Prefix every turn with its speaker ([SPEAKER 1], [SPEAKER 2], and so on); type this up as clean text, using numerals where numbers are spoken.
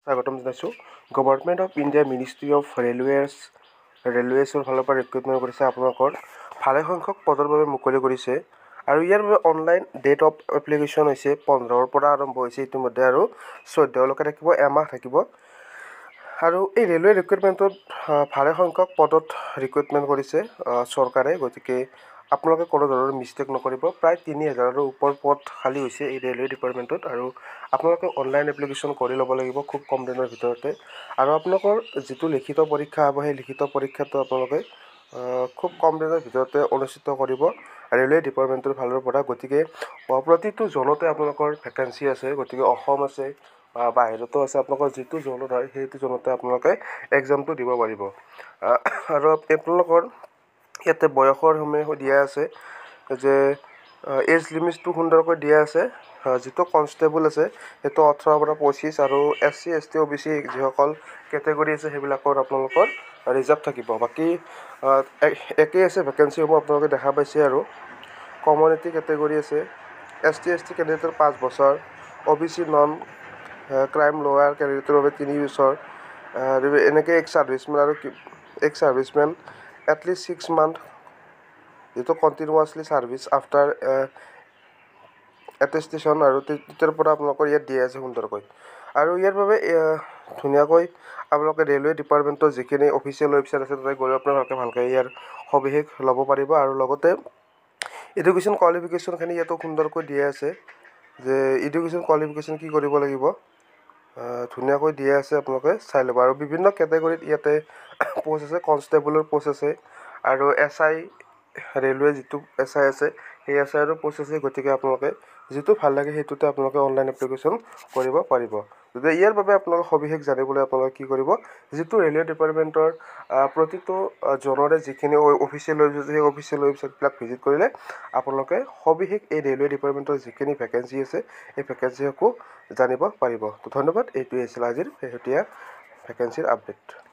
[SPEAKER 1] স্বাগতম জনাইছোঁ। Government of India ministry of ৰেলৱেছৰ ফালৰ পৰা ৰিক্ৰুইটমেণ্ট কৰিছে আপোনালোকৰ ভালেসংখ্যক পদৰ বাবে মুকলি কৰিছে আৰু ইয়াৰ বাবে অনলাইন ডেট অফ এপ্লিকেশ্যন হৈছে 15ৰ পৰা আৰম্ভ হৈছে ইতিমধ্যে আৰু 14লৈকে থাকিব, এমাহ থাকিব। আৰু এই ৰেলৱে ৰিক্ৰুইটমেণ্টত ভালেসংখ্যক পদত ৰিক্ৰুইটমেণ্ট কৰিছে চৰকাৰে, গতিকে আপোনালোকে কোনো ধৰণৰ মিষ্টেক নকৰিব। প্ৰায় 3000ৰো ওপৰ পদ খালী হৈছে এই ৰেলৱে ডিপাৰ্টমেণ্টত আৰু আপোনালোকে অনলাইন এপ্লিকেশ্যন কৰি ল'ব লাগিব খুব কম দিনৰ ভিতৰতে। আৰু আপোনালোকৰ যিটো লিখিত পৰীক্ষা হ'ব সেই লিখিত পৰীক্ষাটো আপোনালোকে খুব কম দিনৰ ভিতৰতে অনুষ্ঠিত কৰিব ৰেলৱে ডিপাৰ্টমেণ্টৰ ফালৰ পৰা। গতিকে প্ৰতিটো জনতে আপোনালোকৰ ভেকেঞ্চি আছে, গতিকে অসম আছে বা বাহিৰতো আছে, আপোনালোকৰ যিটো জনত হয় সেইটো জনতে আপোনালোকে এক্সামটো দিব পাৰিব। আৰু আপোনালোকৰ ইয়াতে বয়সৰ সময় দিয়া আছে যে এজ লিমিটটো সুন্দৰকৈ দিয়া আছে। যিটো কনষ্টেবল আছে সেইটো 18 পৰা 25 আৰু SC ST OBC যিসকল কেটেগৰী আছে সেইবিলাকৰ আপোনালোকৰ ৰিজাৰ্ভ থাকিব। বাকী একেই আছে ভেকেঞ্চিসমূহ আপোনালোকে দেখা পাইছে। আৰু কমিউনিটি কেটেগৰী আছে, ST ST কেণ্ডিডেটৰ 5 বছৰ, OBC নন ক্ৰাইম লয়াৰ কেণ্ডিডেটৰ বাবে 3 বছৰ, এনেকৈ এক্স ছাৰ্ভিচমেন এটলিষ্ট 6 মান্থ যিটো কণ্টিনিউৱাছলি ছাৰ্ভিচ আফটাৰ এটেষ্টেশ্যন আৰু তেতিয়াৰ পৰা আপোনালোকৰ ইয়াত দিয়া আছে সুন্দৰকৈ। আৰু ইয়াৰ বাবে ধুনীয়াকৈ আপোনালোকে ৰেলৱে ডিপাৰ্টমেণ্টৰ যিখিনি অফিচিয়েল ৱেবছাইট আছে তাতে গৈ আপোনালোকে ভালকৈ ইয়াৰ সবিশেষ ল'ব পাৰিব। আৰু লগতে এডুকেশ্যন কোৱালিফিকেশ্যনখিনি ইয়াতো সুন্দৰকৈ দিয়া আছে যে এডুকেশ্যন কোৱালিফিকেশ্যন কি কৰিব লাগিব, ধুনীয়াকৈ দিয়া আছে, আপোনালোকে চাই ল'ব। আৰু বিভিন্ন কেটেগৰীত ইয়াতে প'ষ্ট আছে, কনষ্টেবলৰ প'ষ্ট আছে আৰু SI ৰেলৱে যিটো SI আছে সেই SIৰো প'ষ্ট আছে। গতিকে আপোনালোকে যিটো ভাল লাগে সেইটোতে আপোনালোকে অনলাইন এপ্লিকেশ্যন কৰিব পাৰিব। গতিকে ইয়াৰ বাবে আপোনালোকে সবিশেষ জানিবলৈ আপোনালোকে কি কৰিব, যিটো ৰেলৱে ডিপাৰ্টমেণ্টৰ প্ৰতিটো জনৰে যিখিনি অফিচিয়েল ৱেবছাইট আছে সেই অফিচিয়েল ৱেবছাইটবিলাক ভিজিট কৰিলে আপোনালোকে সবিশেষ এই ৰেলৱে ডিপাৰ্টমেণ্টৰ যিখিনি ভেকেঞ্চি আছে এই ভেকেঞ্চিসমূহ জানিব পাৰিব। তো ধন্যবাদ। এইটোৱে আছিল আজিৰ শেহতীয়া ভেকেঞ্চিৰ আপডেট।